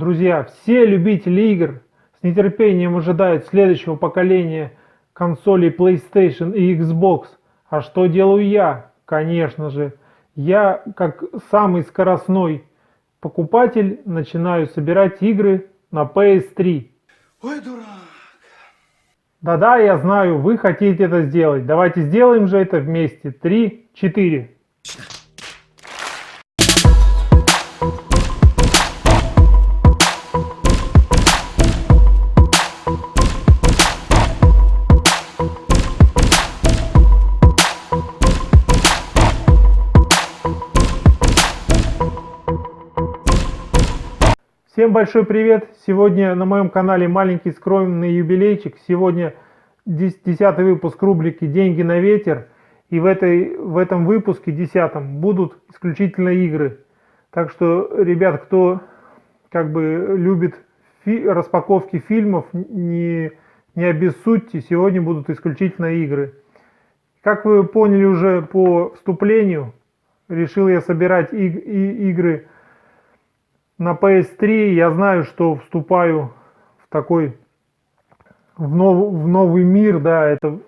Друзья, все любители игр с нетерпением ожидают следующего поколения консолей PlayStation и Xbox. А что делаю я? Конечно же, я, как самый скоростной покупатель, начинаю собирать игры на PS3. Ой, дурак. Да-да, я знаю, вы хотите это сделать. Давайте сделаем же это вместе. 3, 4. Всем большой привет! Сегодня на моем канале маленький скромный юбилейчик. Сегодня 10-й выпуск рубрики «Деньги на ветер». И в этом выпуске, 10-м, будут исключительно игры. Так что, ребят, кто любит распаковки фильмов, не обессудьте, сегодня будут исключительно игры. Как вы поняли уже по вступлению, решил я собирать игры на PS3. Я знаю, что вступаю в новый мир, да, это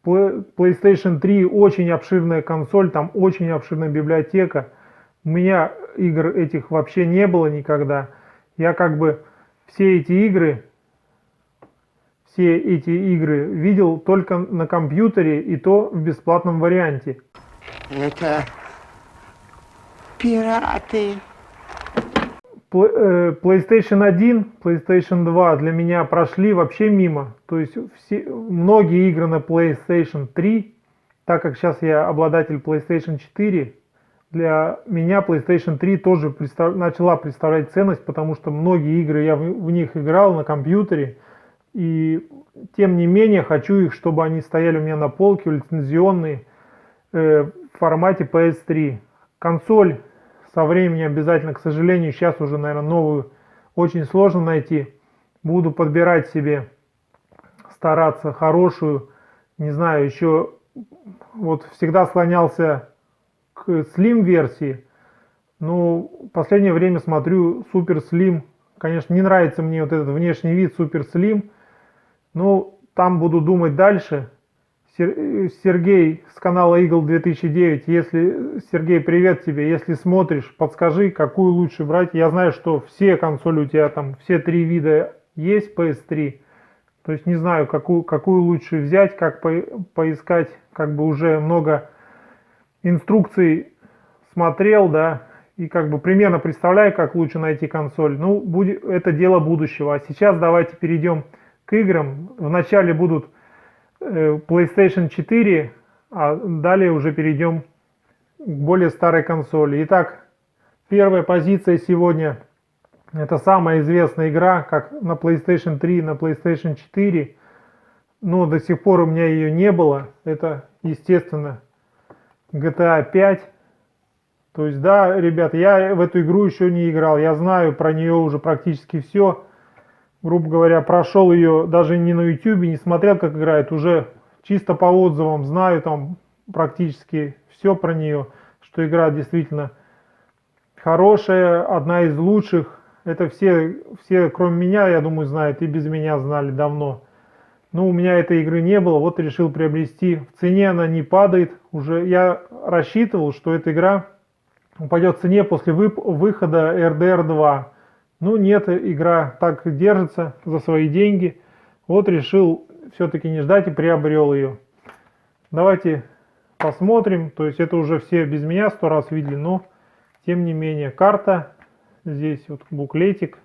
PlayStation 3 очень обширная консоль, там очень обширная библиотека. У меня игр этих вообще не было никогда. Я все эти игры видел только на компьютере, и то в бесплатном варианте. Это пираты. PlayStation 1, PlayStation 2 для меня прошли вообще мимо. То есть многие игры на PlayStation 3, так как сейчас я обладатель PlayStation 4, для меня PlayStation 3 тоже начала представлять ценность, потому что многие игры я в них играл на компьютере. И тем не менее хочу их, чтобы они стояли у меня на полке, лицензионные, в формате PS3. Консоль со временем обязательно, к сожалению, сейчас уже, наверное, новую очень сложно найти. Буду подбирать себе, стараться хорошую. Не знаю, еще вот всегда склонялся к Slim версии. Но в последнее время смотрю Super Slim. Конечно, не нравится мне вот этот внешний вид Super Slim. Но там буду думать дальше. Сергей с канала Eagle 2009, Сергей, привет тебе, если смотришь, подскажи, какую лучше брать. Я знаю, что все консоли у тебя там, все три вида есть PS3, то есть не знаю, какую лучше взять, как поискать, уже много инструкций смотрел, да, и примерно представляю, как лучше найти консоль. Ну, это дело будущего. А сейчас давайте перейдем к играм. Вначале будут PlayStation 4, а далее уже перейдем к более старой консоли. Итак, первая позиция сегодня — это самая известная игра, как на PlayStation 3, на PlayStation 4, но до сих пор у меня ее не было. Это, естественно, GTA 5. То есть, да, ребят, я в эту игру еще не играл, я знаю про нее уже практически все. Грубо говоря, прошел ее даже не на YouTube, не смотрел, как играет, уже чисто по отзывам знаю там практически все про нее, что игра действительно хорошая, одна из лучших. Это все, кроме меня, я думаю, знают, и без меня знали давно. Но у меня этой игры не было, вот решил приобрести. В цене она не падает. Уже я рассчитывал, что эта игра упадет в цене после выхода RDR 2. Ну нет, игра так держится за свои деньги. Вот решил все-таки не ждать и приобрел ее. Давайте посмотрим. То есть это уже все без меня 100 раз видели, но тем не менее. Карта. Здесь вот буклетик.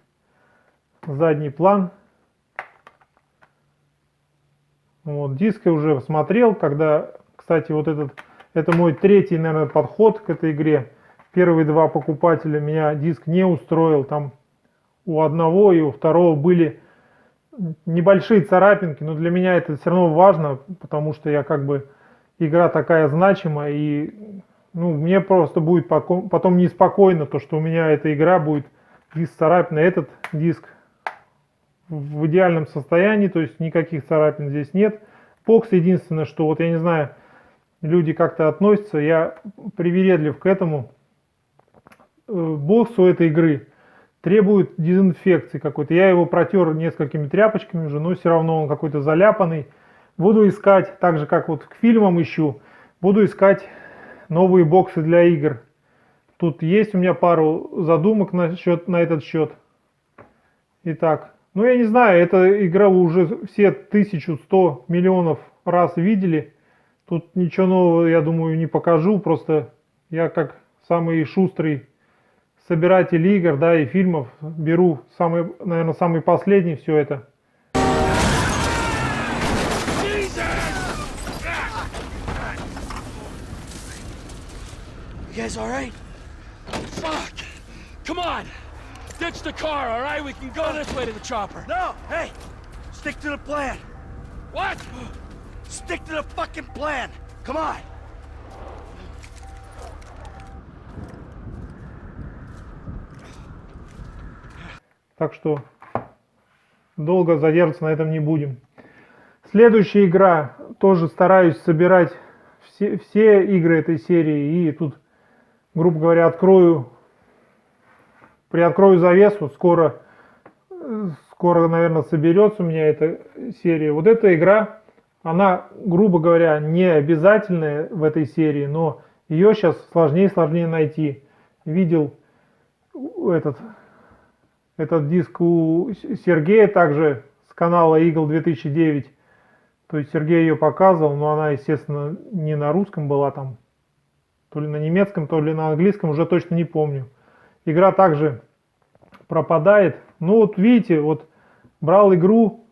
Задний план. Вот, диск я уже смотрел, кстати, это мой третий, наверное, подход к этой игре. Первые два покупателя меня диск не устроил. Там у одного и у второго были небольшие царапинки, но для меня это все равно важно, потому что игра такая значимая, и мне просто будет потом неспокойно, то что у меня эта игра будет диск царапин, этот диск в идеальном состоянии, то есть никаких царапин здесь нет. Бокс единственное, что вот я не знаю, люди как-то относятся, я привередлив к этому боксу этой игры. требует дезинфекции какой-то. Я его протер несколькими тряпочками уже, но все равно он какой-то заляпанный. Буду искать, так же как вот к фильмам ищу, буду искать новые боксы для игр. Тут есть у меня пару задумок на этот счет. Итак, ну я не знаю, эта игра уже все 1100 миллионов раз видели. Тут ничего нового, я думаю, не покажу. Просто я как самый шустрый собиратель игр, да, и фильмов беру самый, наверное, самый последний все это. You guys all right? Fuck! Come on! Ditch the car, all right? We can go this way to the chopper. No, hey! Stick to the plan. What? Stick to the fucking plan. Come on. Так что долго задерживаться на этом не будем. Следующая игра. Тоже стараюсь собирать все игры этой серии. И тут, грубо говоря, приоткрою завесу. Скоро, наверное, соберется у меня эта серия. Вот эта игра, она, грубо говоря, не обязательная в этой серии, но ее сейчас сложнее и сложнее найти. Видел этот диск у Сергея также с канала Eagle 2009. То есть Сергей ее показывал, но она, естественно, не на русском была там. То ли на немецком, то ли на английском, уже точно не помню. Игра также пропадает. Ну вот видите, вот брал игру,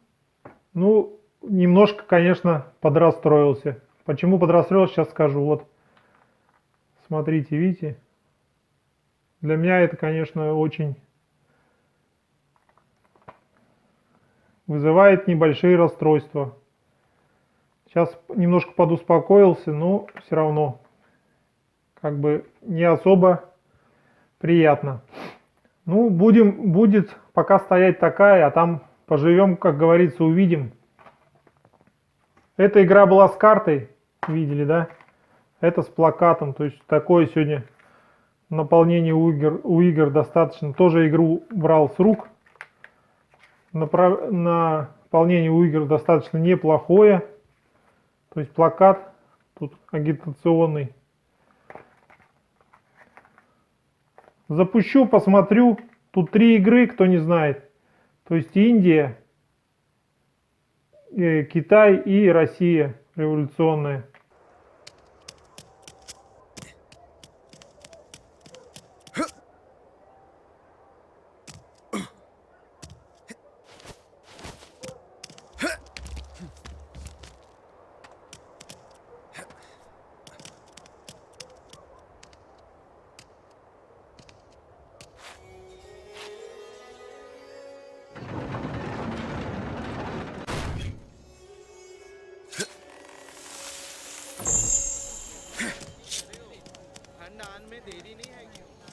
ну немножко, конечно, подрастроился. Почему подрастроился, сейчас скажу. Вот, смотрите, видите. Для меня это, конечно, очень вызывает небольшие расстройства. Сейчас немножко подуспокоился, но все равно как бы не особо приятно. Ну, будет пока стоять такая, а там поживем, как говорится, увидим. Эта игра была с картой, видели, да? Это с плакатом, то есть такое сегодня наполнение у игр достаточно. Тоже игру брал с рук. Наполнение у игр достаточно неплохое. То есть плакат тут агитационный. Запущу, посмотрю. Тут 3 игры, кто не знает. То есть Индия, Китай и Россия революционная.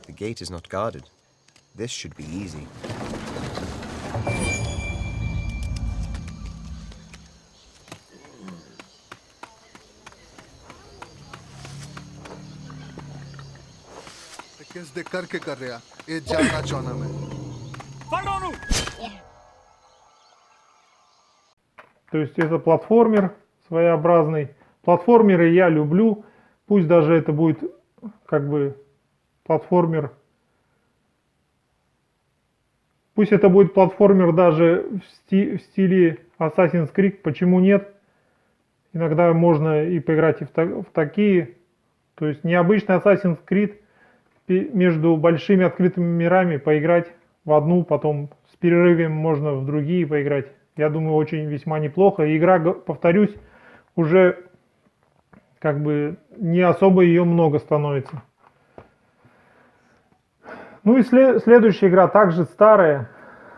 The gate is not guarded. This should be easy. किस दे करके कर रहा ये जानना चाहना मैं То есть это платформер своеобразный. Платформеры я люблю. Пусть даже это будет как бы платформер. Пусть это будет платформер даже в стиле Assassin's Creed. Почему нет? Иногда можно и поиграть и в такие. То есть необычный Assassin's Creed между большими открытыми мирами поиграть в одну, потом с перерывом можно в другие поиграть. Я думаю, очень весьма неплохо. И игра, повторюсь, уже как бы не особо ее много становится. Ну и следующая игра также старая.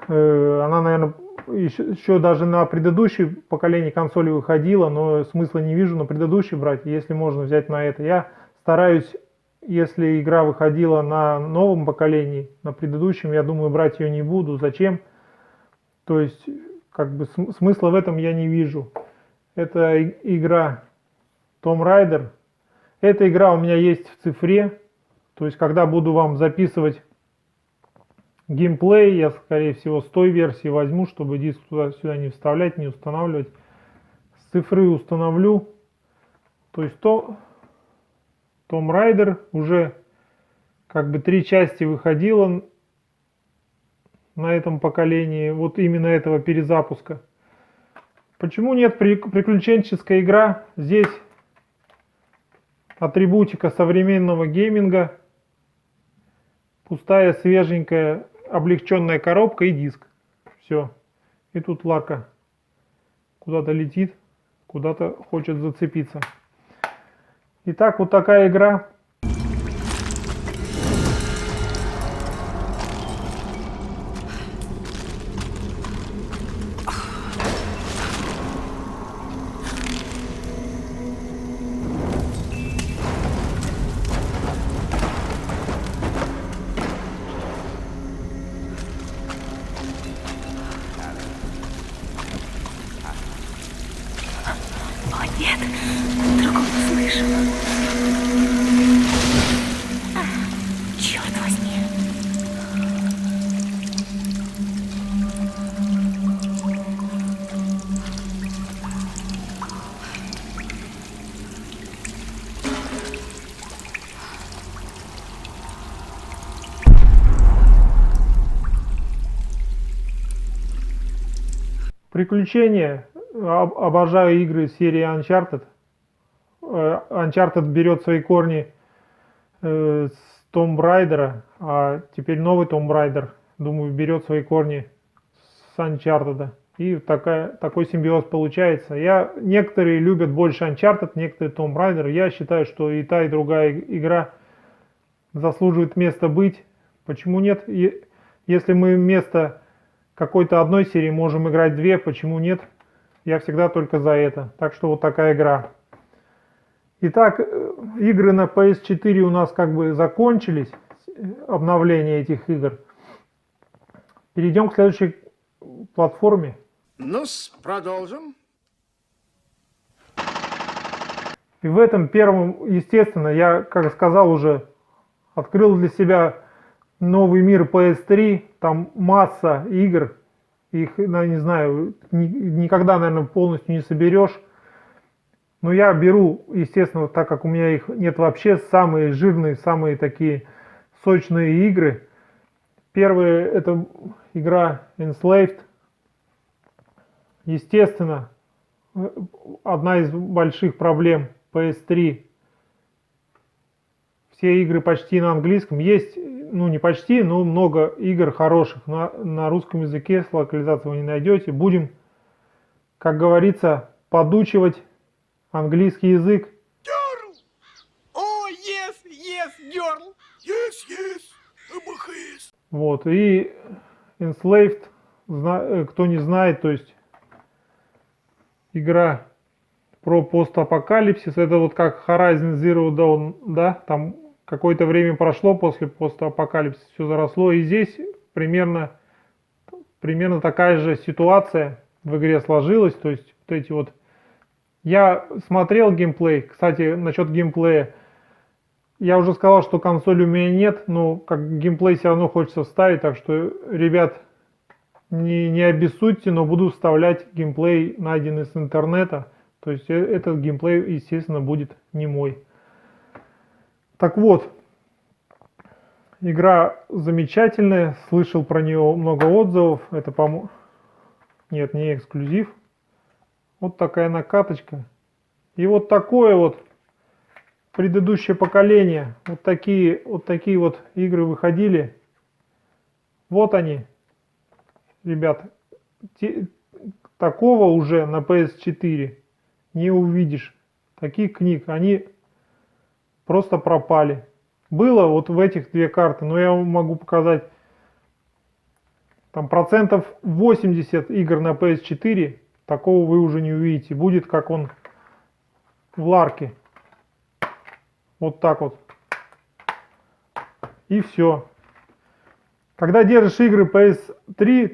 Она, наверное, еще даже на предыдущем поколении консоли выходила, но смысла не вижу на предыдущий брать, если можно взять на это. Я стараюсь, если игра выходила на новом поколении, на предыдущем, я думаю, брать ее не буду. Зачем? То есть, как бы смысла в этом я не вижу. Это игра Tomb Raider. Эта игра у меня есть в цифре. То есть, когда буду вам записывать геймплей я, скорее всего, с той версии возьму, чтобы диск туда-сюда не вставлять, не устанавливать. С цифры установлю. То есть Tomb Raider уже как бы 3 части выходило на этом поколении, вот именно этого перезапуска. Почему нет приключенческая игра? Здесь атрибутика современного гейминга. Пустая, свеженькая, облегченная коробка и диск. Все. И тут Ларка куда-то летит, куда-то хочет зацепиться. Итак, вот такая игра. О, нет, вдруг он услышал. Черт возьми. Приключения. Обожаю игры серии Uncharted. Uncharted берет свои корни с Tomb Raider, а теперь новый Tomb Raider, думаю, берет свои корни с Uncharted. И такой симбиоз получается. Некоторые любят больше Uncharted, некоторые Tomb Raider. Я считаю, что и та, и другая игра заслуживает места быть. Почему нет? Если мы вместо какой-то одной серии можем играть 2, почему нет? Я всегда только за это. Так что вот такая игра. Итак, игры на PS4 у нас как бы закончились. Обновление этих игр. Перейдем к следующей платформе. Ну-с, продолжим. И в этом первом, естественно, я, как сказал уже, открыл для себя новый мир PS3. Там масса игр. Их, не знаю, никогда, наверное, полностью не соберешь. Но я беру, естественно, так как у меня их нет вообще, самые жирные, самые такие сочные игры. Первая — это игра Enslaved. Естественно, одна из больших проблем PS3. Все игры почти на английском. Есть, ну не почти, но много игр хороших. На русском языке с локализацией вы не найдете. Будем, как говорится, подучивать английский язык. Oh, yes, girl. Yes, yes. Вот, и Enslaved, кто не знает, то есть игра про постапокалипсис. Это вот как Horizon Zero Dawn, да, там какое-то время прошло после постапокалипсиса, все заросло, и здесь примерно такая же ситуация в игре сложилась, то есть вот эти вот... Я смотрел геймплей, кстати, насчет геймплея, я уже сказал, что консоли у меня нет, но как геймплей все равно хочется вставить, так что, ребят, не обессудьте, но буду вставлять геймплей, найденный с интернета, то есть этот геймплей, естественно, будет не мой. Так вот, игра замечательная, слышал про нее много отзывов, это, по-моему, нет, не эксклюзив. Вот такая накаточка. И вот такое вот предыдущее поколение, вот такие вот игры выходили. Вот они, ребят, такого уже на PS4 не увидишь. Таких книг, они просто пропали. Было вот в этих 2 карты, но я вам могу показать, там процентов 80 игр на PS4, такого вы уже не увидите. Будет как он в Ларке. Вот так вот. И все. Когда держишь игры PS3,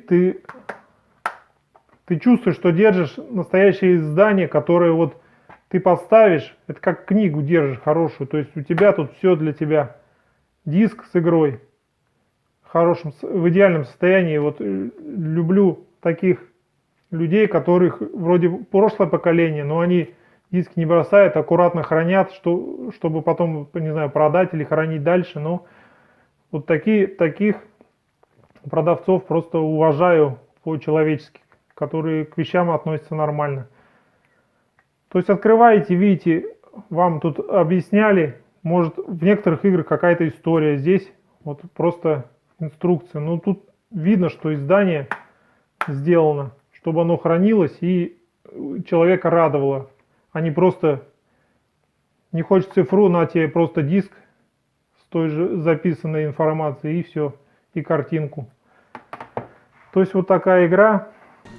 ты чувствуешь, что держишь настоящее издание, которое вот ты поставишь, это как книгу держишь хорошую, то есть у тебя тут все для тебя. Диск с игрой, в идеальном состоянии. Вот люблю таких людей, которых вроде прошлое поколение, но они диски не бросают, аккуратно хранят, чтобы потом, не знаю, продать или хранить дальше. Но вот таких продавцов просто уважаю по-человечески, которые к вещам относятся нормально. То есть открываете, видите, вам тут объясняли, может в некоторых играх какая-то история, здесь вот просто инструкция. Но тут видно, что издание сделано, чтобы оно хранилось и человека радовало, а не просто не хочешь цифру, на тебе просто диск с той же записанной информацией и все, и картинку. То есть вот такая игра.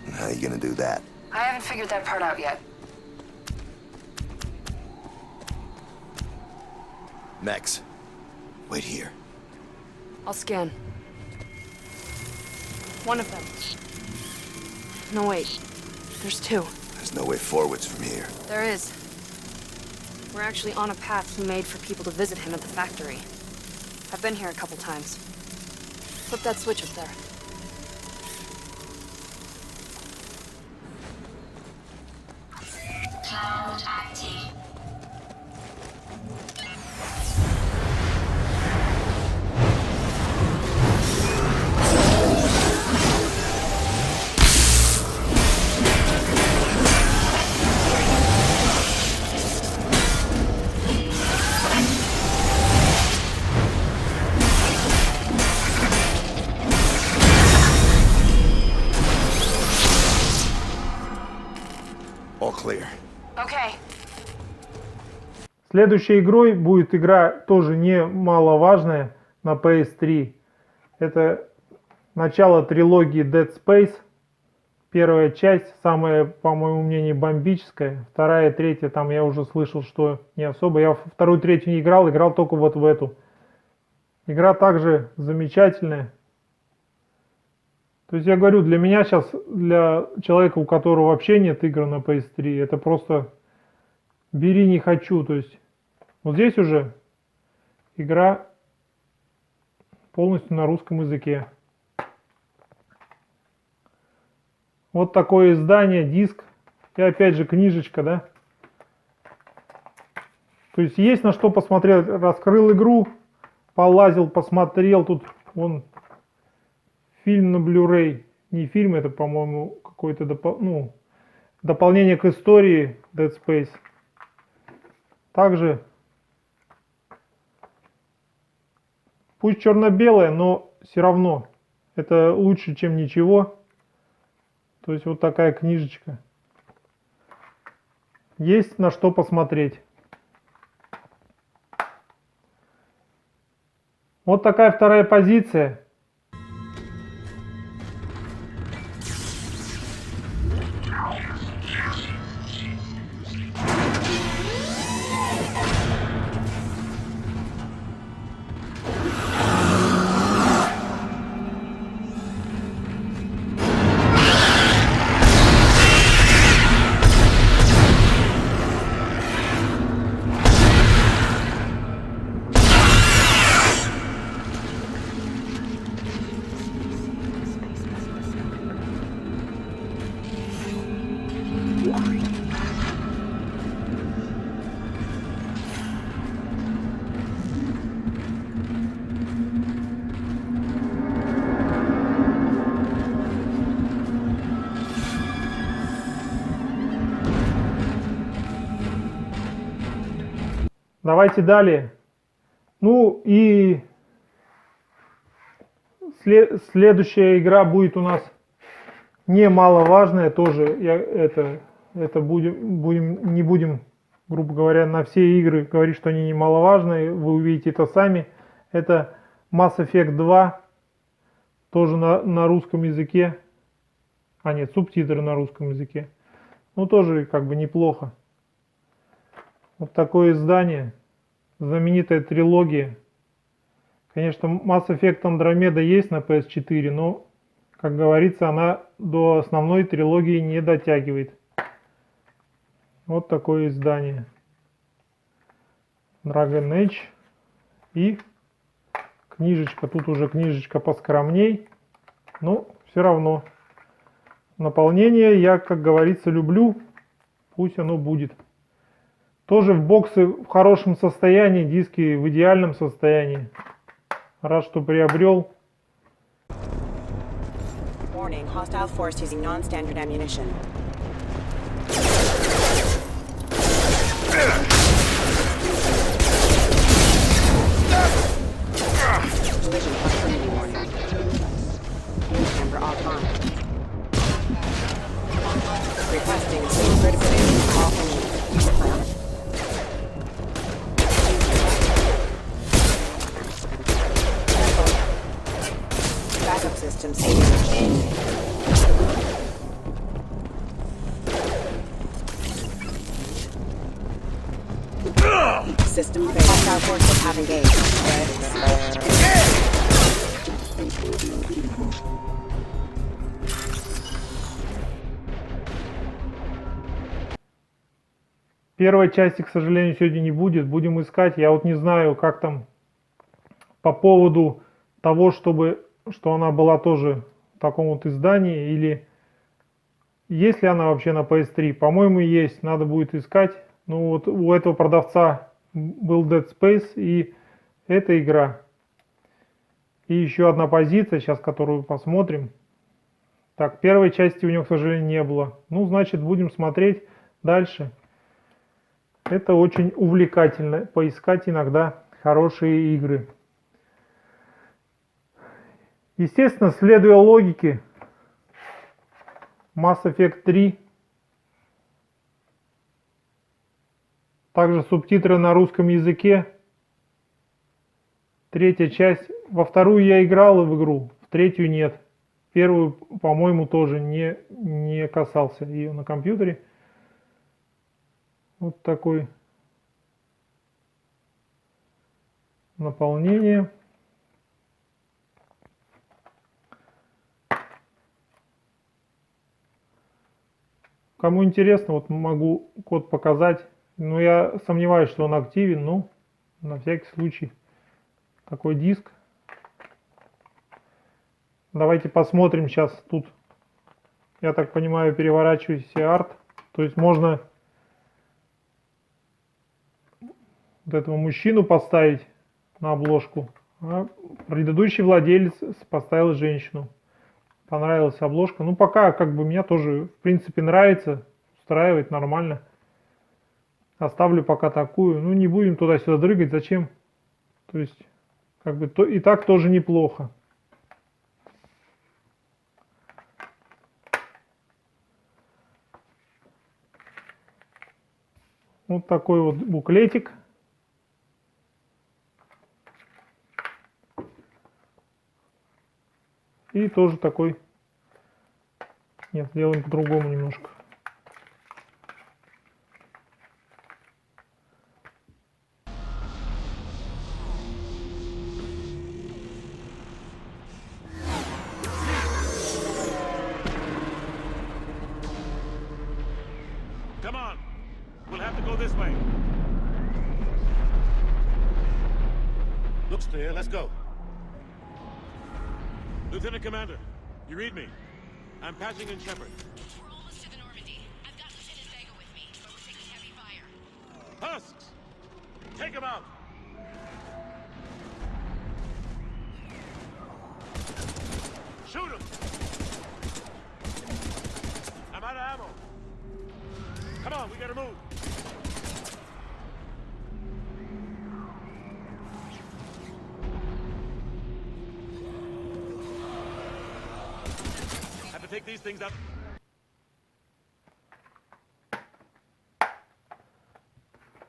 How you gonna do that? I haven't figured that part out yet. Max, wait here. I'll scan. One of them. No, wait. There's two. There's no way forwards from here. There is. We're actually on a path he made for people to visit him at the factory. I've been here a couple times. Flip that switch up there. Cloud active. All clear. Okay. Следующей игрой будет игра тоже немаловажная на PS3. Это начало трилогии Dead Space. Первая часть, самая, по моему мнению, бомбическая. Вторая, третья, там я уже слышал, что не особо. Я вторую, третью не играл, играл только вот в эту. Игра также замечательная. То есть я говорю, для меня сейчас, для человека, у которого вообще нет игр на PS3, это просто бери не хочу. То есть вот здесь уже игра полностью на русском языке. Вот такое издание, диск. И опять же книжечка, да. То есть есть на что посмотреть. Раскрыл игру, полазил, посмотрел. Тут вон фильм на Blu-ray. Не фильм, это, по-моему, какое-то дополнение к истории Dead Space. Также пусть черно-белое, но все равно это лучше, чем ничего. То есть вот такая книжечка. Есть на что посмотреть. Вот такая вторая позиция. Давайте далее. Ну и следующая игра будет у нас немаловажная тоже. Не будем, грубо говоря, на все игры говорить, что они немаловажные. Вы увидите это сами. Это Mass Effect 2. Тоже на русском языке. А нет, субтитры на русском языке. Ну тоже как бы неплохо. Вот такое издание. Знаменитая трилогия. Конечно, Mass Effect Andromeda есть на PS4, но, как говорится, она до основной трилогии не дотягивает. Вот такое издание. Dragon Age и книжечка. Тут уже книжечка поскромней. Но все равно. Наполнение я, как говорится, люблю. Пусть оно будет. Тоже в боксы в хорошем состоянии. Диски в идеальном состоянии. Рад, что приобрел. Warning, hostile force using non-standard ammunition. Collision proximity warning. News chamber offline. Requesting safe certification of all enemies. Backup systems engaged. System failed. Hostile forces have engaged. Первой части, к сожалению, сегодня не будет. Будем искать. Я вот не знаю, как там по поводу того, что она была тоже в таком вот издании, или есть ли она вообще на PS3. По-моему, есть. Надо будет искать. Ну вот у этого продавца был Dead Space и эта игра. И еще одна позиция, сейчас которую посмотрим. Так, первой части у него, к сожалению, не было. Ну, значит, будем смотреть дальше. Это очень увлекательно, поискать иногда хорошие игры. Естественно, следуя логике, Mass Effect 3. Также субтитры на русском языке. Третья часть. Во вторую я играл в игру, в третью нет. Первую, по-моему, тоже не касался ее на компьютере. Вот такой наполнение. Кому интересно, вот могу код показать. Но я сомневаюсь, что он активен. Ну, на всякий случай. Такой диск. Давайте посмотрим сейчас тут. Я так понимаю, переворачивающийся арт. То есть можно вот этого мужчину поставить на обложку. А предыдущий владелец поставил женщину. Понравилась обложка. Ну, пока как бы меня тоже, в принципе, нравится. Устраивает нормально. Оставлю пока такую. Ну, не будем туда-сюда дрыгать. Зачем? То есть, как бы, и так тоже неплохо. Вот такой вот буклетик. И тоже такой. Нет, сделаем по-другому немножко. Come on. We'll have to go this way. Looks clear. Let's go. Lieutenant Commander, you read me. I'm passing in Shepard. We're almost to the Normandy. I've got Lieutenant Vega with me, but we're taking heavy fire. Husks! Take him out! Shoot him! I'm out of ammo. Come on, we gotta move. Have to take these things up.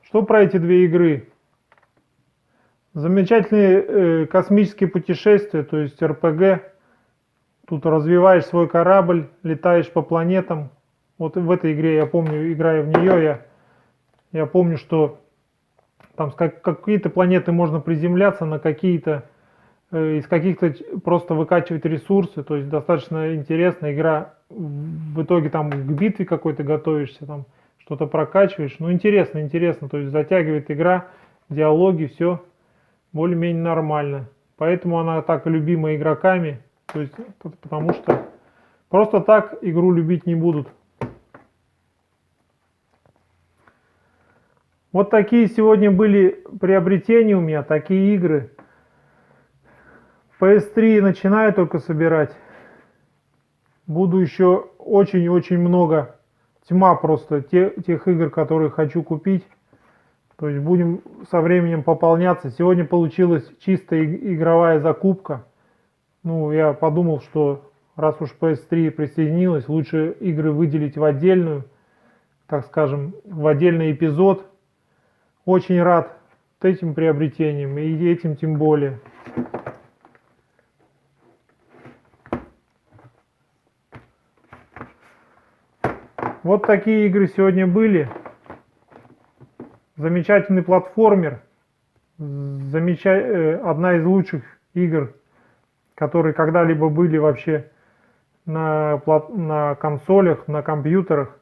Что про эти две игры? Замечательные космические путешествия, то есть РПГ. Тут развиваешь свой корабль, летаешь по планетам. Вот в этой игре, я помню, играя в нее, я помню, что там с какие-то планеты можно приземляться, на какие-то, из каких-то просто выкачивать ресурсы. То есть достаточно интересная игра. В итоге там к битве какой-то готовишься, там что-то прокачиваешь. Ну, интересно. То есть затягивает игра, диалоги, все более-менее нормально. Поэтому она так и любима игроками. То есть, потому что просто так игру любить не будут. Вот такие сегодня были приобретения у меня, такие игры. PS3 начинаю только собирать. Буду еще очень-очень много. Тьма просто тех игр, которые хочу купить. То есть будем со временем пополняться. Сегодня получилась чистая игровая закупка. Ну, я подумал, что раз уж PS3 присоединилась, лучше игры выделить в отдельную, так скажем, в отдельный эпизод. Очень рад этим приобретениям и этим тем более. Вот такие игры сегодня были. Замечательный платформер. Одна из лучших игр, которые когда-либо были вообще на консолях, на компьютерах.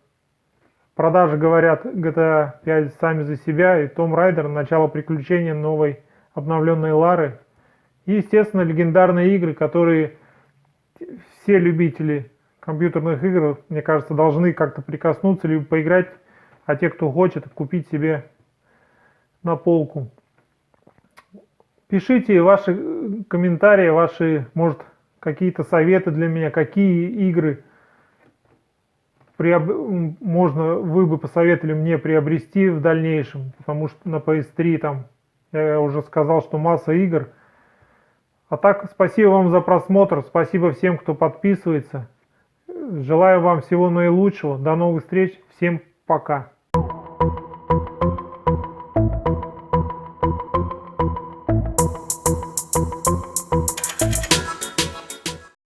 Продажи говорят GTA 5 сами за себя, и Tomb Raider, начало приключения новой обновленной Лары. И, естественно, легендарные игры, которые все любители компьютерных игр, мне кажется, должны как-то прикоснуться, либо поиграть, а те, кто хочет, купить себе на полку. Пишите ваши комментарии, ваши, может, какие-то советы для меня, какие игры вы бы посоветовали мне приобрести в дальнейшем, потому что на PS3 там, я уже сказал, что масса игр. А так, спасибо вам за просмотр, спасибо всем, кто подписывается. Желаю вам всего наилучшего, до новых встреч, всем пока.